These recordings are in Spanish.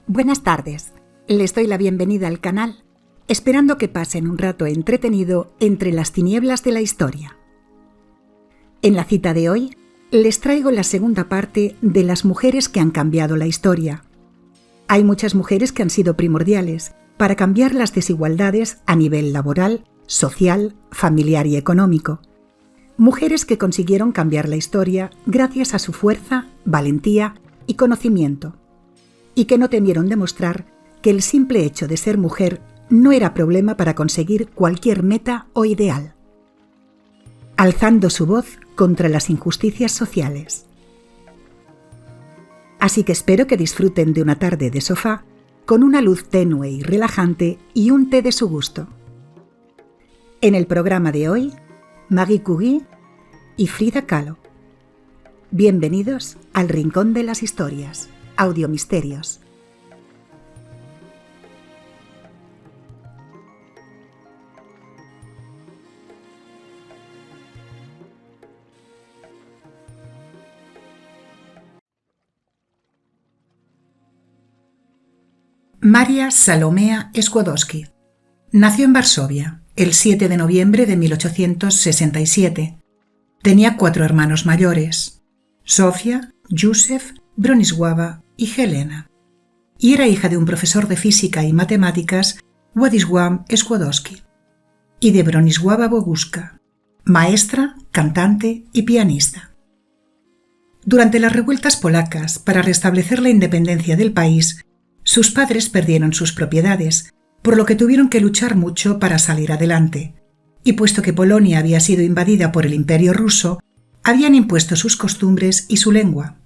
Buenas tardes. Les doy la bienvenida al canal, esperando que pasen un rato entretenido entre las tinieblas de la historia. En la cita de hoy, les traigo la segunda parte de las mujeres que han cambiado la historia. Hay muchas mujeres que han sido primordiales para cambiar las desigualdades a nivel laboral, social, familiar y económico. Mujeres que consiguieron cambiar la historia gracias a su fuerza, valentía y conocimiento, y que no temieron demostrar que el simple hecho de ser mujer no era problema para conseguir cualquier meta o ideal, alzando su voz contra las injusticias sociales. Así que espero que disfruten de una tarde de sofá con una luz tenue y relajante y un té de su gusto. En el programa de hoy, Marie Curie y Frida Kahlo. Bienvenidos al Rincón de las Historias, Audiomisterios. Maria Salomea Skłodowska nació en Varsovia el 7 de noviembre de 1867. Tenía 4 hermanos mayores, Sofia, Józef, Bronisława y Helena, y era hija de un profesor de física y matemáticas, Władysław Skłodowski, y de Bronisława Boguska, maestra, cantante y pianista. Durante las revueltas polacas para restablecer la independencia del país, sus padres perdieron sus propiedades, por lo que tuvieron que luchar mucho para salir adelante, y puesto que Polonia había sido invadida por el Imperio ruso, habían impuesto sus costumbres y su lengua.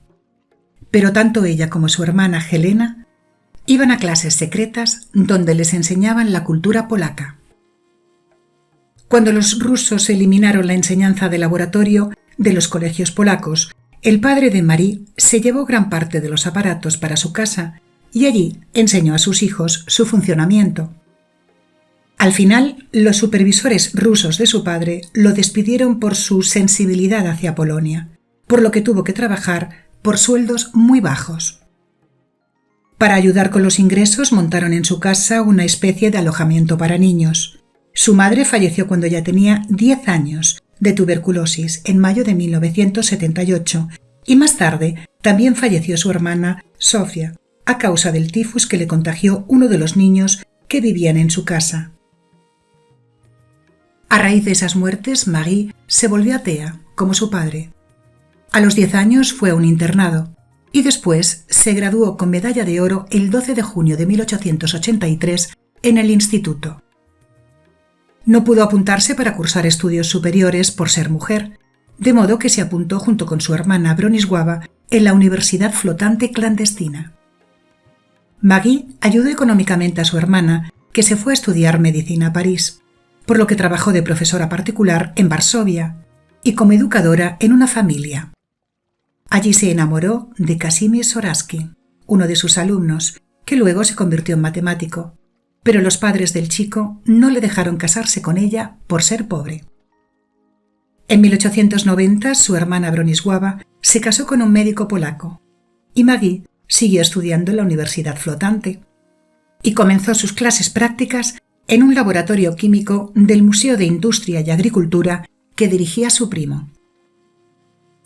Pero tanto ella como su hermana Helena iban a clases secretas donde les enseñaban la cultura polaca. Cuando los rusos eliminaron la enseñanza de laboratorio de los colegios polacos, el padre de Marie se llevó gran parte de los aparatos para su casa y allí enseñó a sus hijos su funcionamiento. Al final, los supervisores rusos de su padre lo despidieron por su sensibilidad hacia Polonia, por lo que tuvo que trabajar por sueldos muy bajos. Para ayudar con los ingresos, montaron en su casa una especie de alojamiento para niños. Su madre falleció cuando ya tenía 10 años de tuberculosis en mayo de 1978 y más tarde también falleció su hermana Sofia a causa del tifus que le contagió uno de los niños que vivían en su casa. A raíz de esas muertes, Marie se volvió atea, como su padre. A los 10 años fue a un internado y después se graduó con medalla de oro el 12 de junio de 1883 en el instituto. No pudo apuntarse para cursar estudios superiores por ser mujer, de modo que se apuntó junto con su hermana Bronisława en la Universidad Flotante Clandestina. Marie ayudó económicamente a su hermana, que se fue a estudiar medicina a París, por lo que trabajó de profesora particular en Varsovia y como educadora en una familia. Allí se enamoró de Kazimierz Soraski, uno de sus alumnos, que luego se convirtió en matemático, pero los padres del chico no le dejaron casarse con ella por ser pobre. En 1890 su hermana Bronisława se casó con un médico polaco y Marie siguió estudiando en la Universidad Flotante y comenzó sus clases prácticas en un laboratorio químico del Museo de Industria y Agricultura que dirigía su primo.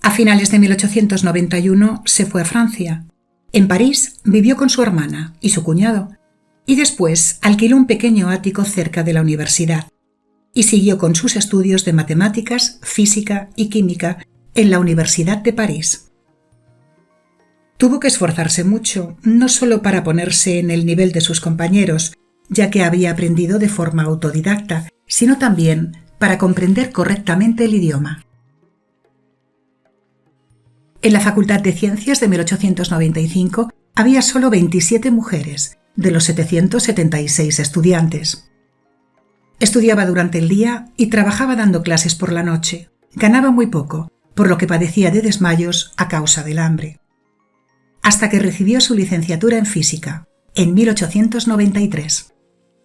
A finales de 1891 se fue a Francia. En París vivió con su hermana y su cuñado y después alquiló un pequeño ático cerca de la universidad y siguió con sus estudios de matemáticas, física y química en la Universidad de París. Tuvo que esforzarse mucho, no solo para ponerse en el nivel de sus compañeros, ya que había aprendido de forma autodidacta, sino también para comprender correctamente el idioma. En la Facultad de Ciencias de 1895 había solo 27 mujeres, de los 776 estudiantes. Estudiaba durante el día y trabajaba dando clases por la noche. Ganaba muy poco, por lo que padecía de desmayos a causa del hambre. Hasta que recibió su licenciatura en física, en 1893,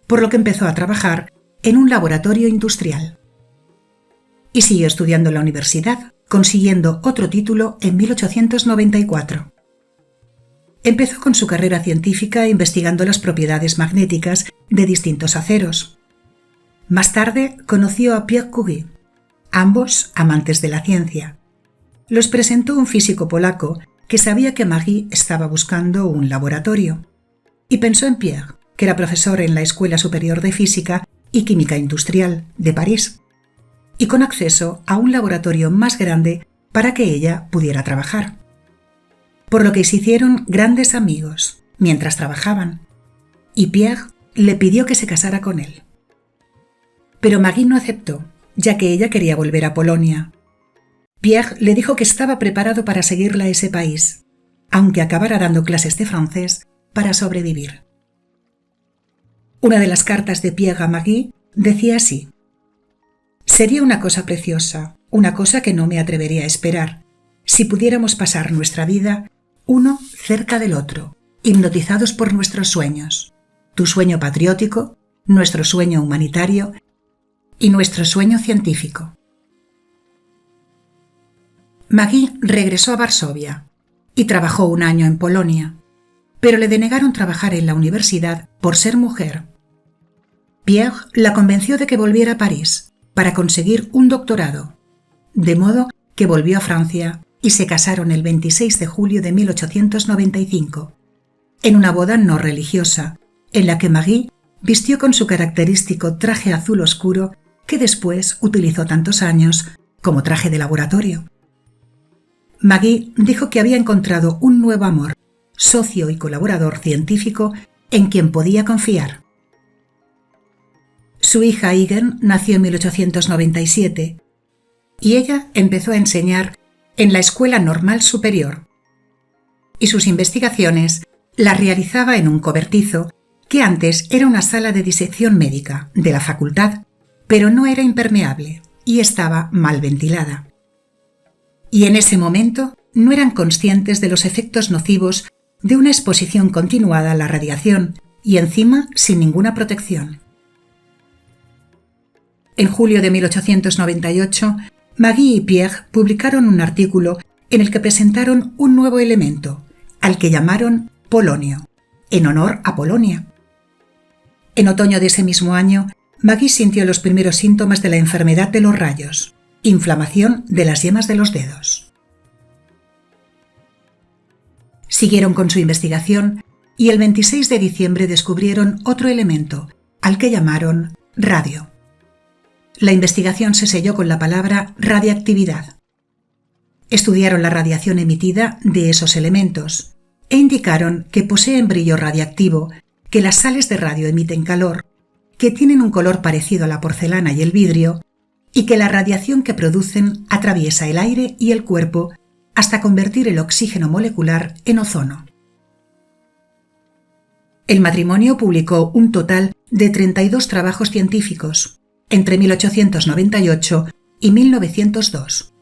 por lo que empezó a trabajar en un laboratorio industrial. Y siguió estudiando en la universidad, consiguiendo otro título en 1894. empezó con su carrera científica investigando las propiedades magnéticas de distintos aceros. Más tarde conoció a Pierre Curie, ambos amantes de la ciencia. Los presentó un físico polaco que sabía que Marie estaba buscando un laboratorio, y pensó en Pierre, que era profesor en la Escuela Superior de Física y Química Industrial de París, y con acceso a un laboratorio más grande para que ella pudiera trabajar. Por lo que se hicieron grandes amigos mientras trabajaban, y Pierre le pidió que se casara con él. Pero Marie no aceptó, ya que ella quería volver a Polonia. Pierre le dijo que estaba preparado para seguirla a ese país, aunque acabara dando clases de francés para sobrevivir. Una de las cartas de Pierre a Marie decía así: «Sería una cosa preciosa, una cosa que no me atrevería a esperar, si pudiéramos pasar nuestra vida uno cerca del otro, hipnotizados por nuestros sueños, tu sueño patriótico, nuestro sueño humanitario y nuestro sueño científico». Marie regresó a Varsovia y trabajó un año en Polonia, pero le denegaron trabajar en la universidad por ser mujer. Pierre la convenció de que volviera a París para conseguir un doctorado, de modo que volvió a Francia y se casaron el 26 de julio de 1895, en una boda no religiosa, en la que Marie vistió con su característico traje azul oscuro que después utilizó tantos años como traje de laboratorio. Marie dijo que había encontrado un nuevo amor, socio y colaborador científico en quien podía confiar. Su hija Igen nació en 1897 y ella empezó a enseñar en la Escuela Normal Superior, y sus investigaciones las realizaba en un cobertizo que antes era una sala de disección médica de la facultad, pero no era impermeable y estaba mal ventilada. Y en ese momento no eran conscientes de los efectos nocivos de una exposición continuada a la radiación y encima sin ninguna protección. En julio de 1898, Marie y Pierre publicaron un artículo en el que presentaron un nuevo elemento, al que llamaron polonio, en honor a Polonia. En otoño de ese mismo año, Marie sintió los primeros síntomas de la enfermedad de los rayos, inflamación de las yemas de los dedos. Siguieron con su investigación y el 26 de diciembre descubrieron otro elemento, al que llamaron radio. La investigación se selló con la palabra radiactividad. Estudiaron la radiación emitida de esos elementos e indicaron que poseen brillo radiactivo, que las sales de radio emiten calor, que tienen un color parecido a la porcelana y el vidrio, y que la radiación que producen atraviesa el aire y el cuerpo hasta convertir el oxígeno molecular en ozono. El matrimonio publicó un total de 32 trabajos científicos entre 1898 y 1902,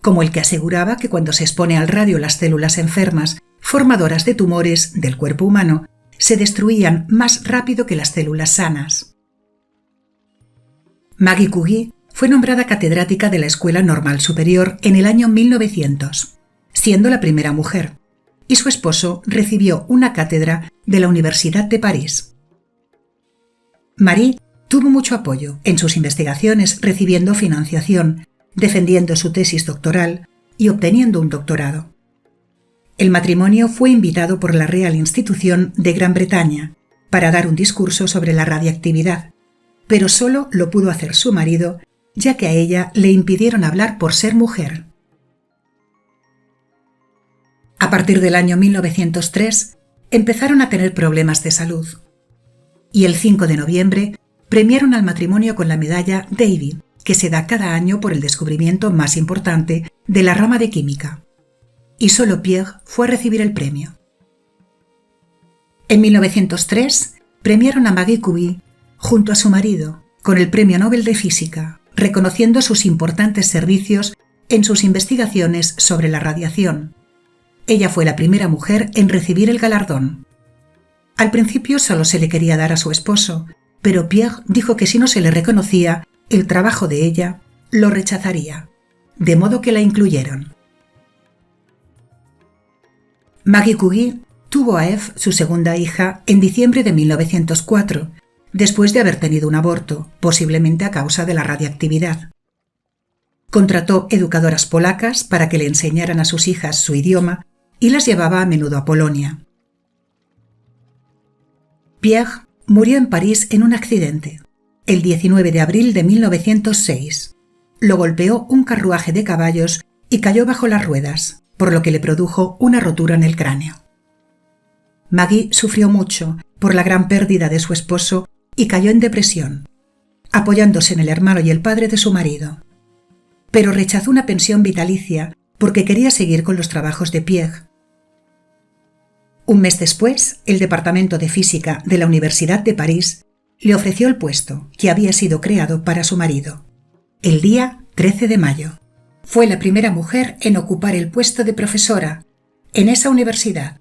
como el que aseguraba que cuando se expone al radio las células enfermas, formadoras de tumores del cuerpo humano, se destruían más rápido que las células sanas. Marie Curie fue nombrada catedrática de la Escuela Normal Superior en el año 1900, siendo la primera mujer, y su esposo recibió una cátedra de la Universidad de París. Marie tuvo mucho apoyo en sus investigaciones, recibiendo financiación, defendiendo su tesis doctoral y obteniendo un doctorado. El matrimonio fue invitado por la Real Institución de Gran Bretaña para dar un discurso sobre la radiactividad, pero solo lo pudo hacer su marido, ya que a ella le impidieron hablar por ser mujer. A partir del año 1903 empezaron a tener problemas de salud, y el 5 de noviembre premiaron al matrimonio con la medalla Davy, que se da cada año por el descubrimiento más importante de la rama de química, y solo Pierre fue a recibir el premio. En 1903 premiaron a Marie Curie junto a su marido con el Premio Nobel de Física, reconociendo sus importantes servicios en sus investigaciones sobre la radiación. Ella fue la primera mujer en recibir el galardón. Al principio solo se le quería dar a su esposo, pero Pierre dijo que si no se le reconocía el trabajo de ella, lo rechazaría, de modo que la incluyeron. Marie Curie tuvo a Eve, su segunda hija, en diciembre de 1904, después de haber tenido un aborto, posiblemente a causa de la radiactividad. Contrató educadoras polacas para que le enseñaran a sus hijas su idioma y las llevaba a menudo a Polonia. Pierre murió en París en un accidente, el 19 de abril de 1906. Lo golpeó un carruaje de caballos y cayó bajo las ruedas, por lo que le produjo una rotura en el cráneo. Maggie sufrió mucho por la gran pérdida de su esposo y cayó en depresión, apoyándose en el hermano y el padre de su marido. Pero rechazó una pensión vitalicia porque quería seguir con los trabajos de Pierre. Un mes después, el Departamento de Física de la Universidad de París le ofreció el puesto que había sido creado para su marido. El día 13 de mayo. Fue la primera mujer en ocupar el puesto de profesora en esa universidad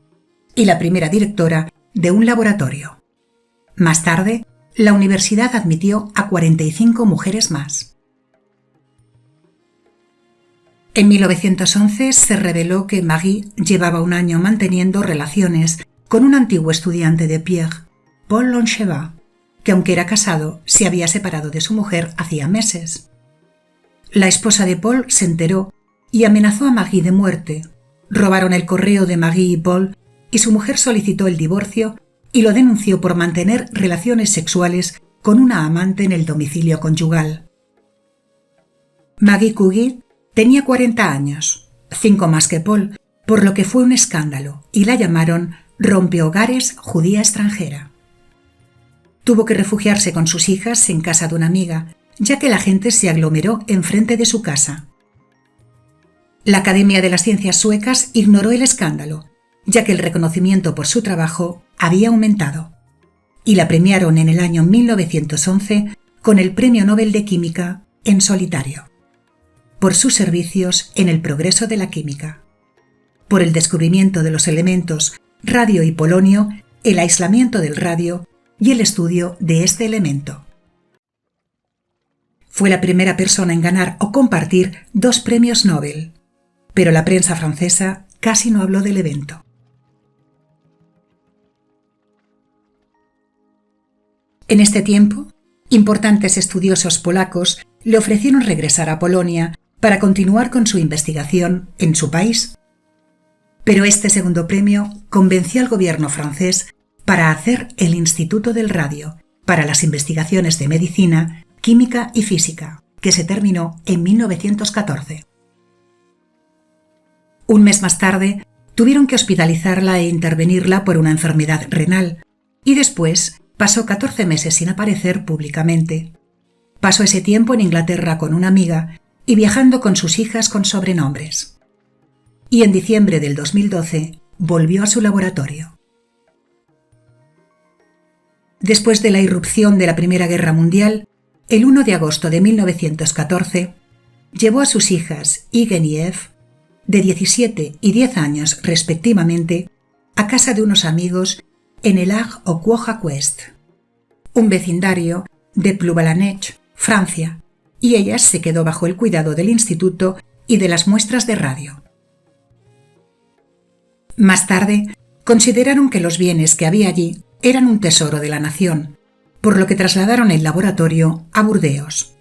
y la primera directora de un laboratorio. Más tarde, la universidad admitió a 45 mujeres más. En 1911 se reveló que Marie llevaba un año manteniendo relaciones con un antiguo estudiante de Pierre, Paul Loncheva, que aunque era casado, se había separado de su mujer hacía meses. La esposa de Paul se enteró y amenazó a Marie de muerte. Robaron el correo de Marie y Paul y su mujer solicitó el divorcio y lo denunció por mantener relaciones sexuales con una amante en el domicilio conyugal. Maggie Curie tenía 40 años, 5 más que Paul, por lo que fue un escándalo y la llamaron rompehogares judía extranjera. Tuvo que refugiarse con sus hijas en casa de una amiga, ya que la gente se aglomeró enfrente de su casa. La Academia de las Ciencias suecas ignoró el escándalo, ya que el reconocimiento por su trabajo había aumentado, y la premiaron en el año 1911 con el Premio Nobel de Química en solitario, por sus servicios en el progreso de la química, por el descubrimiento de los elementos radio y polonio, el aislamiento del radio y el estudio de este elemento. Fue la primera persona en ganar o compartir 2 premios Nobel, pero la prensa francesa casi no habló del evento. En este tiempo, importantes estudiosos polacos le ofrecieron regresar a Polonia para continuar con su investigación en su país. Pero este segundo premio convenció al gobierno francés para hacer el Instituto del Radio para las investigaciones de medicina, química y física, que se terminó en 1914. Un mes más tarde, tuvieron que hospitalizarla e intervenirla por una enfermedad renal, y después pasó 14 meses sin aparecer públicamente. Pasó ese tiempo en Inglaterra con una amiga y viajando con sus hijas con sobrenombres. Y en diciembre del 2012 volvió a su laboratorio. Después de la irrupción de la Primera Guerra Mundial, el 1 de agosto de 1914, llevó a sus hijas Igen y Eve, de 17 y 10 años respectivamente, a casa de unos amigos en el Arc-au-Ouest, un vecindario de Plouvalanech, Francia, y ella se quedó bajo el cuidado del instituto y de las muestras de radio. Más tarde, consideraron que los bienes que había allí eran un tesoro de la nación, por lo que trasladaron el laboratorio a Burdeos.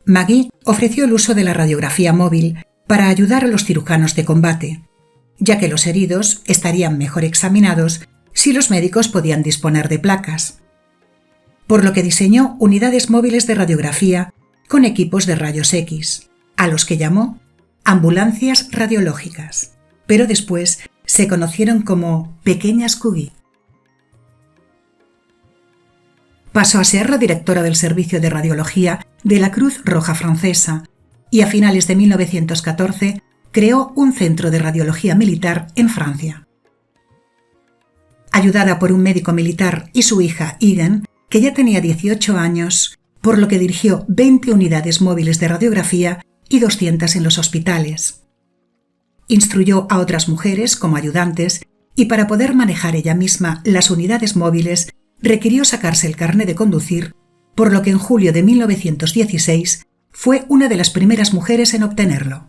Maggie ofreció el uso de la radiografía móvil para ayudar a los cirujanos de combate, ya que los heridos estarían mejor examinados si los médicos podían disponer de placas, por lo que diseñó unidades móviles de radiografía con equipos de rayos X, a los que llamó ambulancias radiológicas, pero después se conocieron como pequeñas Curie. Pasó a ser la directora del Servicio de Radiología de la Cruz Roja Francesa y a finales de 1914 creó un centro de radiología militar en Francia. Ayudada por un médico militar y su hija Igen, que ya tenía 18 años, por lo que dirigió 20 unidades móviles de radiografía y 200 en los hospitales. Instruyó a otras mujeres como ayudantes y para poder manejar ella misma las unidades móviles requirió sacarse el carné de conducir, por lo que en julio de 1916 fue una de las primeras mujeres en obtenerlo.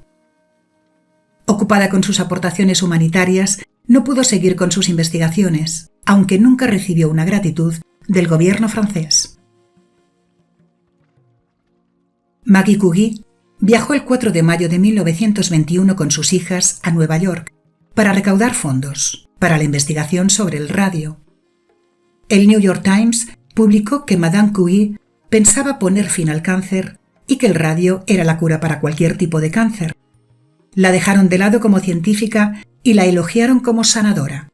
Ocupada con sus aportaciones humanitarias, no pudo seguir con sus investigaciones, aunque nunca recibió una gratitud del gobierno francés. Marie Curie viajó el 4 de mayo de 1921 con sus hijas a Nueva York para recaudar fondos para la investigación sobre el radio. El New York Times publicó que Madame Curie pensaba poner fin al cáncer y que el radio era la cura para cualquier tipo de cáncer. La dejaron de lado como científica y la elogiaron como sanadora.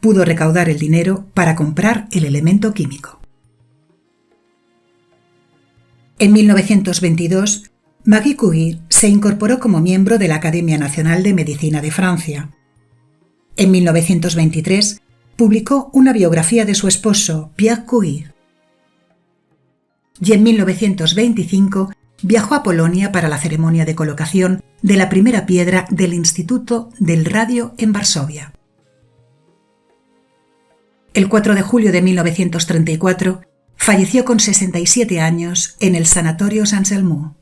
Pudo recaudar el dinero para comprar el elemento químico. En 1922, Marie Curie se incorporó como miembro de la Academia Nacional de Medicina de Francia. En 1923, publicó una biografía de su esposo, Pierre Curie. Y en 1925 viajó a Polonia para la ceremonia de colocación de la primera piedra del Instituto del Radio en Varsovia. El 4 de julio de 1934 falleció con 67 años en el Sanatorio Saint-Selmou,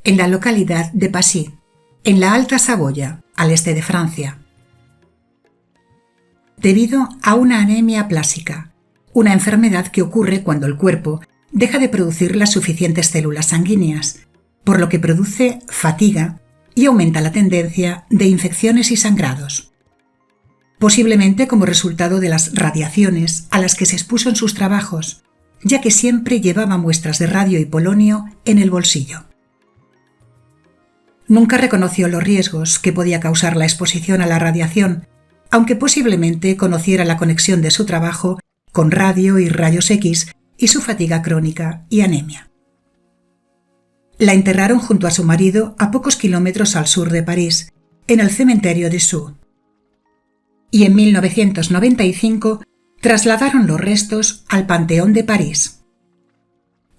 en la localidad de Passy, en la Alta Saboya, al este de Francia, debido a una anemia plásica, una enfermedad que ocurre cuando el cuerpo deja de producir las suficientes células sanguíneas, por lo que produce fatiga y aumenta la tendencia de infecciones y sangrados. Posiblemente como resultado de las radiaciones a las que se expuso en sus trabajos, ya que siempre llevaba muestras de radio y polonio en el bolsillo. Nunca reconoció los riesgos que podía causar la exposición a la radiación, aunque posiblemente conociera la conexión de su trabajo con radio y rayos X y su fatiga crónica y anemia. La enterraron junto a su marido a pocos kilómetros al sur de París, en el cementerio de Sceaux. Y en 1995 trasladaron los restos al Panteón de París.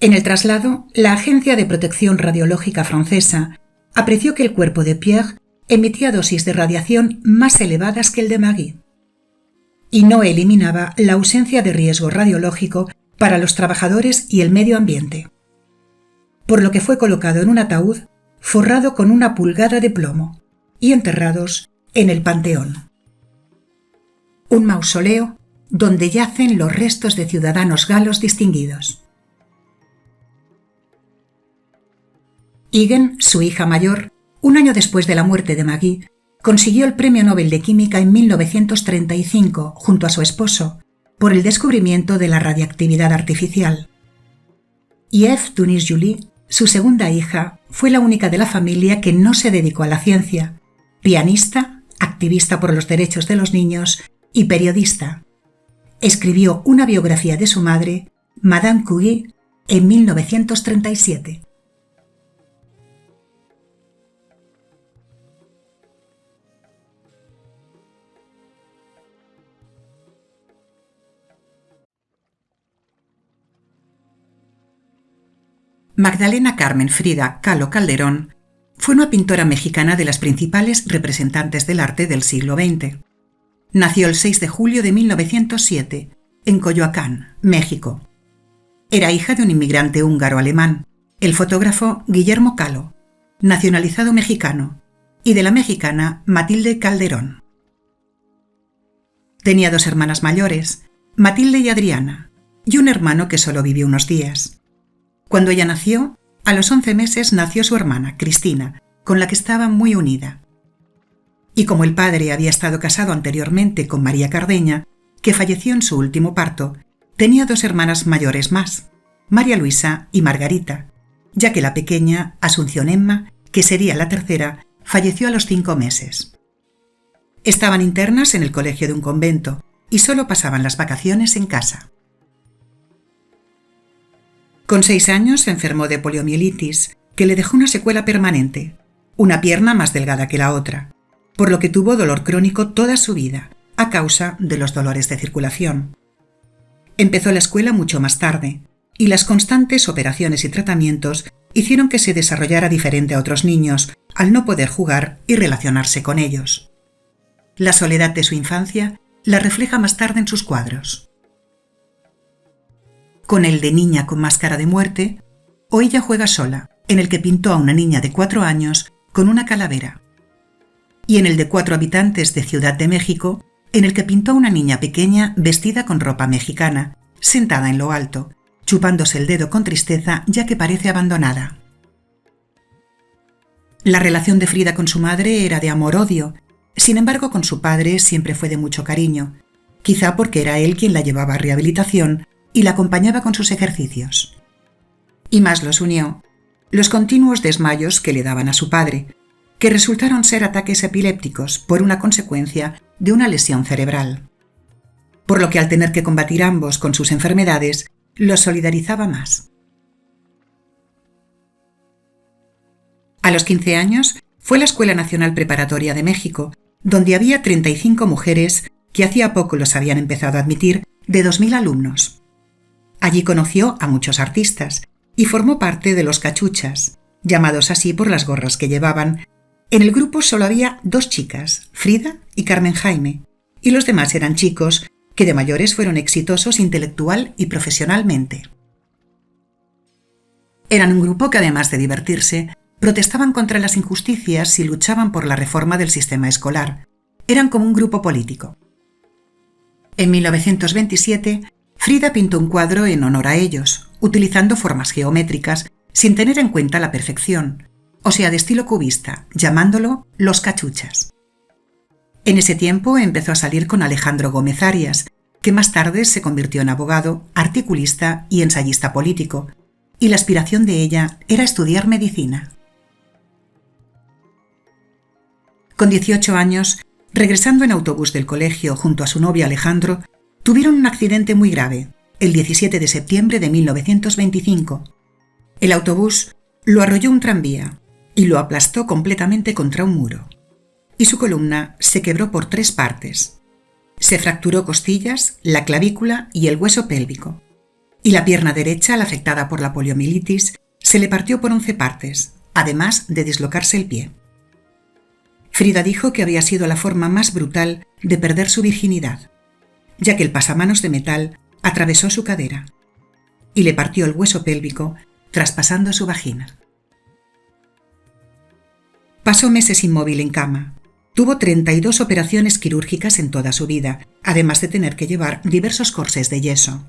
En el traslado, la Agencia de Protección Radiológica francesa apreció que el cuerpo de Pierre emitía dosis de radiación más elevadas que el de Marie y no eliminaba la ausencia de riesgo radiológico para los trabajadores y el medio ambiente, por lo que fue colocado en un ataúd forrado con 1 pulgada de plomo y enterrados en el Panteón. Un mausoleo donde yacen los restos de ciudadanos galos distinguidos. Huygens, su hija mayor, un año después de la muerte de Marie, consiguió el Premio Nobel de Química en 1935 junto a su esposo por el descubrimiento de la radiactividad artificial. Yves Tunis-Julie, su segunda hija, fue la única de la familia que no se dedicó a la ciencia, pianista, activista por los derechos de los niños y periodista. Escribió una biografía de su madre, Madame Curie, en 1937. Magdalena Carmen Frida Kahlo Calderón fue una pintora mexicana de las principales representantes del arte del siglo XX. Nació el 6 de julio de 1907 en Coyoacán, México. Era hija de un inmigrante húngaro-alemán, el fotógrafo Guillermo Kahlo, nacionalizado mexicano, y de la mexicana Matilde Calderón. Tenía 2 hermanas mayores, Matilde y Adriana, y un hermano que solo vivió unos días. Cuando ella nació, a los 11 meses nació su hermana, Cristina, con la que estaba muy unida. Y como el padre había estado casado anteriormente con María Cardeña, que falleció en su último parto, tenía 2 hermanas mayores más, María Luisa y Margarita, ya que la pequeña, Asunción Emma, que sería la tercera, falleció a los 5 meses. Estaban internas en el colegio de un convento y solo pasaban las vacaciones en casa. Con 6 años se enfermó de poliomielitis, que le dejó una secuela permanente, una pierna más delgada que la otra, por lo que tuvo dolor crónico toda su vida, a causa de los dolores de circulación. Empezó la escuela mucho más tarde, y las constantes operaciones y tratamientos hicieron que se desarrollara diferente a otros niños, al no poder jugar y relacionarse con ellos. La soledad de su infancia la refleja más tarde en sus cuadros. Con el de Niña con máscara de muerte, o Ella juega sola, en el que pintó a una niña de 4 años con una calavera. y en el de 4 habitantes de Ciudad de México, en el que pintó una niña pequeña vestida con ropa mexicana, sentada en lo alto, chupándose el dedo con tristeza ya que parece abandonada. La relación de Frida con su madre era de amor-odio, sin embargo con su padre siempre fue de mucho cariño, quizá porque era él quien la llevaba a rehabilitación y la acompañaba con sus ejercicios. Y más los unió los continuos desmayos que le daban a su padre, que resultaron ser ataques epilépticos por una consecuencia de una lesión cerebral. Por lo que al tener que combatir ambos con sus enfermedades, los solidarizaba más. A los 15 años fue a la Escuela Nacional Preparatoria de México, donde había 35 mujeres que hacía poco los habían empezado a admitir, de 2.000 alumnos. Allí conoció a muchos artistas y formó parte de los cachuchas, llamados así por las gorras que llevaban. En el grupo solo había 2 chicas, Frida y Carmen Jaime, y los demás eran chicos que de mayores fueron exitosos intelectual y profesionalmente. Eran un grupo que, además de divertirse, protestaban contra las injusticias y luchaban por la reforma del sistema escolar. Eran como un grupo político. En 1927, Frida pintó un cuadro en honor a ellos, utilizando formas geométricas sin tener en cuenta la perfección, o sea, de estilo cubista, llamándolo Los Cachuchas. En ese tiempo empezó a salir con Alejandro Gómez Arias, que más tarde se convirtió en abogado, articulista y ensayista político, y la aspiración de ella era estudiar medicina. Con 18 años, regresando en autobús del colegio junto a su novio Alejandro, tuvieron un accidente muy grave, el 17 de septiembre de 1925. El autobús lo arrolló un tranvía y lo aplastó completamente contra un muro, y su columna se quebró por 3 partes. Se fracturó costillas, la clavícula y el hueso pélvico, y la pierna derecha, la afectada por la poliomielitis, se le partió por 11 partes, además de dislocarse el pie. Frida dijo que había sido la forma más brutal de perder su virginidad, ya que el pasamanos de metal atravesó su cadera y le partió el hueso pélvico, traspasando su vagina. Pasó meses inmóvil en cama. Tuvo 32 operaciones quirúrgicas en toda su vida, además de tener que llevar diversos corsés de yeso.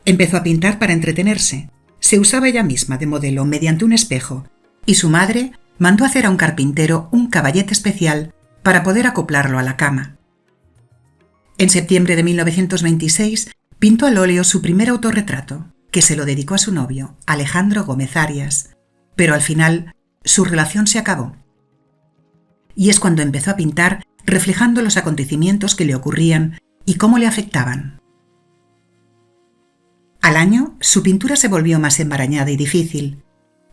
Empezó a pintar para entretenerse. Se usaba ella misma de modelo mediante un espejo, y su madre mandó hacer a un carpintero un caballete especial para poder acoplarlo a la cama. En septiembre de 1926 pintó al óleo su primer autorretrato, que se lo dedicó a su novio, Alejandro Gómez Arias, pero al final su relación se acabó. Y es cuando empezó a pintar reflejando los acontecimientos que le ocurrían y cómo le afectaban. Al año, su pintura se volvió más embarañada y difícil.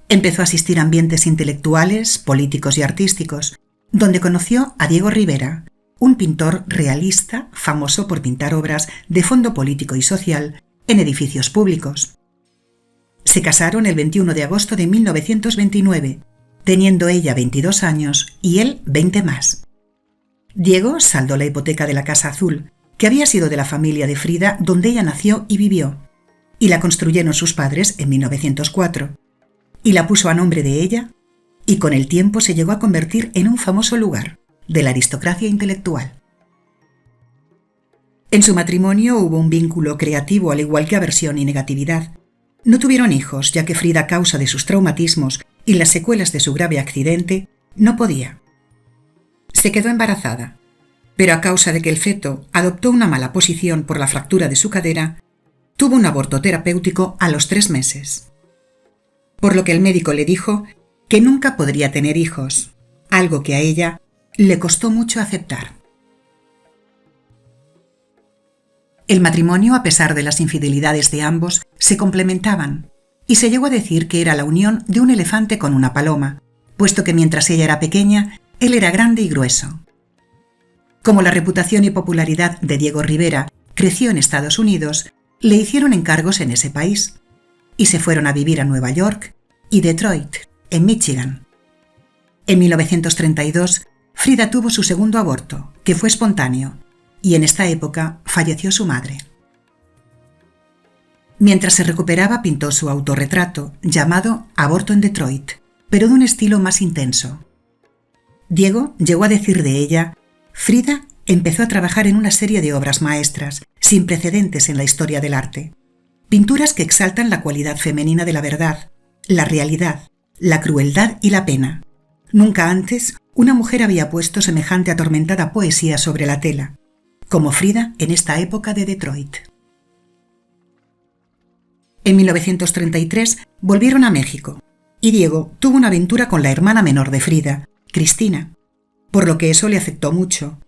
Empezó a asistir a ambientes intelectuales, políticos y artísticos, donde conoció a Diego Rivera, un pintor realista famoso por pintar obras de fondo político y social en edificios públicos. Se casaron el 21 de agosto de 1929, teniendo ella 22 años y él 20 más. Diego saldó la hipoteca de la Casa Azul, que había sido de la familia de Frida donde ella nació y vivió, y la construyeron sus padres en 1904, y la puso a nombre de ella, y con el tiempo se llegó a convertir en un famoso lugar de la aristocracia intelectual. En su matrimonio hubo un vínculo creativo al igual que aversión y negatividad. No tuvieron hijos, ya que Frida, a causa de sus traumatismos y las secuelas de su grave accidente, no podía. Se quedó embarazada, pero a causa de que el feto adoptó una mala posición por la fractura de su cadera, tuvo un aborto terapéutico a los 3 meses. Por lo que el médico le dijo que nunca podría tener hijos, algo que a ella le costó mucho aceptar. El matrimonio, a pesar de las infidelidades de ambos, se complementaban, y se llegó a decir que era la unión de un elefante con una paloma, puesto que mientras ella era pequeña, él era grande y grueso. Como la reputación y popularidad de Diego Rivera creció en Estados Unidos, le hicieron encargos en ese país, y se fueron a vivir a Nueva York y Detroit, en Michigan. En 1932, Frida tuvo su segundo aborto, que fue espontáneo, y en esta época falleció su madre. Mientras se recuperaba, pintó su autorretrato, llamado Aborto en Detroit, pero de un estilo más intenso. Diego llegó a decir de ella: Frida empezó a trabajar en una serie de obras maestras, sin precedentes en la historia del arte. Pinturas que exaltan la cualidad femenina de la verdad, la realidad, la crueldad y la pena. Nunca antes una mujer había puesto semejante atormentada poesía sobre la tela, como Frida en esta época de Detroit. En 1933 volvieron a México y Diego tuvo una aventura con la hermana menor de Frida, Cristina, por lo que eso le afectó mucho.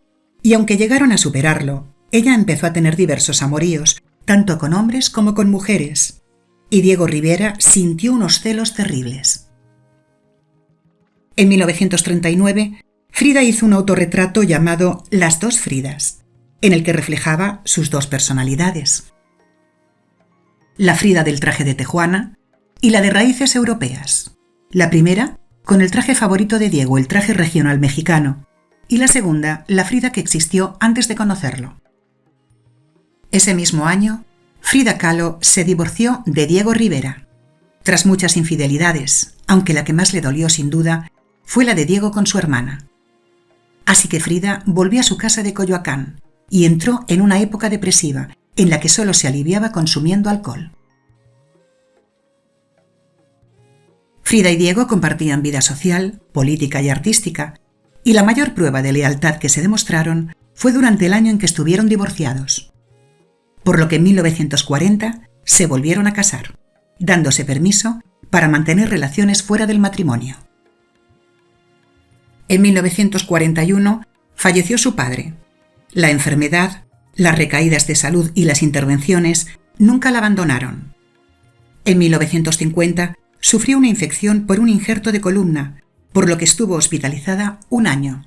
Y aunque llegaron a superarlo, ella empezó a tener diversos amoríos, tanto con hombres como con mujeres, y Diego Rivera sintió unos celos terribles. En 1939, Frida hizo un autorretrato llamado Las dos Fridas, en el que reflejaba sus dos personalidades. La Frida del traje de tejuana y la de raíces europeas. La primera, con el traje favorito de Diego, el traje regional mexicano, y la segunda, la Frida que existió antes de conocerlo. Ese mismo año, Frida Kahlo se divorció de Diego Rivera, tras muchas infidelidades, aunque la que más le dolió sin duda fue la de Diego con su hermana. Así que Frida volvió a su casa de Coyoacán y entró en una época depresiva en la que solo se aliviaba consumiendo alcohol. Frida y Diego compartían vida social, política y artística, y la mayor prueba de lealtad que se demostraron fue durante el año en que estuvieron divorciados, por lo que en 1940 se volvieron a casar, dándose permiso para mantener relaciones fuera del matrimonio. En 1941 falleció su padre. La enfermedad, las recaídas de salud y las intervenciones nunca la abandonaron. En 1950 sufrió una infección por un injerto de columna, por lo que estuvo hospitalizada un año.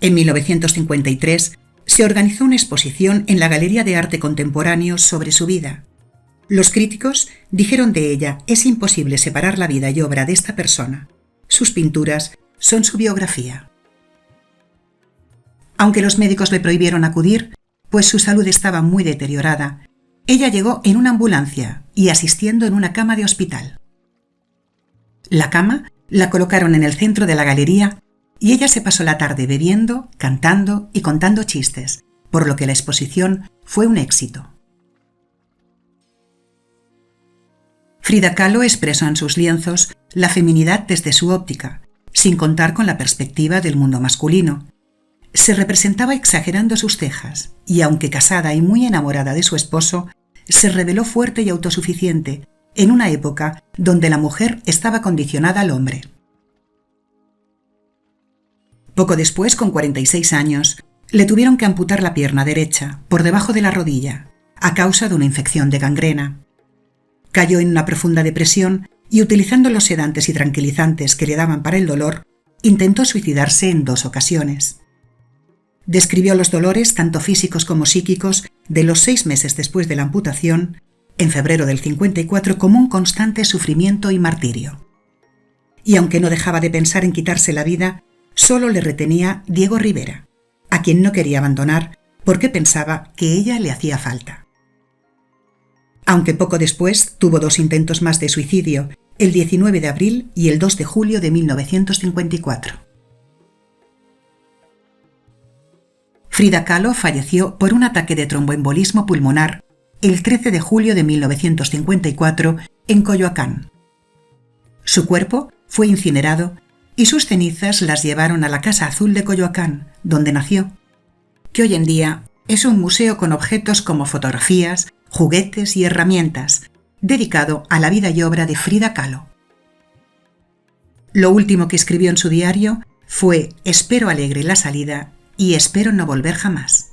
En 1953 se organizó una exposición en la Galería de Arte Contemporáneo sobre su vida. Los críticos dijeron de ella: es imposible separar la vida y obra de esta persona. Sus pinturas son su biografía. Aunque los médicos le prohibieron acudir, pues su salud estaba muy deteriorada, ella llegó en una ambulancia y asistiendo en una cama de hospital. La cama la colocaron en el centro de la galería y ella se pasó la tarde bebiendo, cantando y contando chistes, por lo que la exposición fue un éxito. Frida Kahlo expresó en sus lienzos la feminidad desde su óptica, sin contar con la perspectiva del mundo masculino. Se representaba exagerando sus cejas y, aunque casada y muy enamorada de su esposo, se reveló fuerte y autosuficiente en una época donde la mujer estaba condicionada al hombre. Poco después, con 46 años, le tuvieron que amputar la pierna derecha, por debajo de la rodilla, a causa de una infección de gangrena. Cayó en una profunda depresión y, utilizando los sedantes y tranquilizantes que le daban para el dolor, intentó suicidarse en 2 ocasiones. Describió los dolores, tanto físicos como psíquicos, de los 6 meses después de la amputación, en febrero del 54, como un constante sufrimiento y martirio. Y aunque no dejaba de pensar en quitarse la vida, solo le retenía Diego Rivera, a quien no quería abandonar porque pensaba que ella le hacía falta. Aunque poco después tuvo 2 intentos más de suicidio, el 19 de abril y el 2 de julio de 1954. Frida Kahlo falleció por un ataque de tromboembolismo pulmonar el 13 de julio de 1954 en Coyoacán. Su cuerpo fue incinerado y sus cenizas las llevaron a la Casa Azul de Coyoacán, donde nació, que hoy en día es un museo con objetos como fotografías, juguetes y herramientas, dedicado a la vida y obra de Frida Kahlo. Lo último que escribió en su diario fue: espero alegre la salida y espero no volver jamás.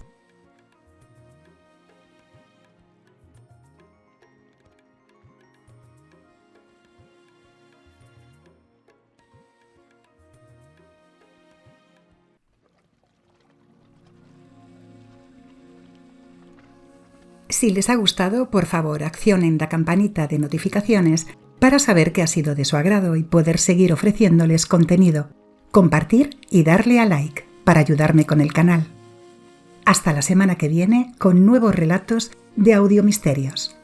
Si les ha gustado, por favor, accionen la campanita de notificaciones para saber que ha sido de su agrado y poder seguir ofreciéndoles contenido, compartir y darle a like para ayudarme con el canal. Hasta la semana que viene con nuevos relatos de Audiomisterios.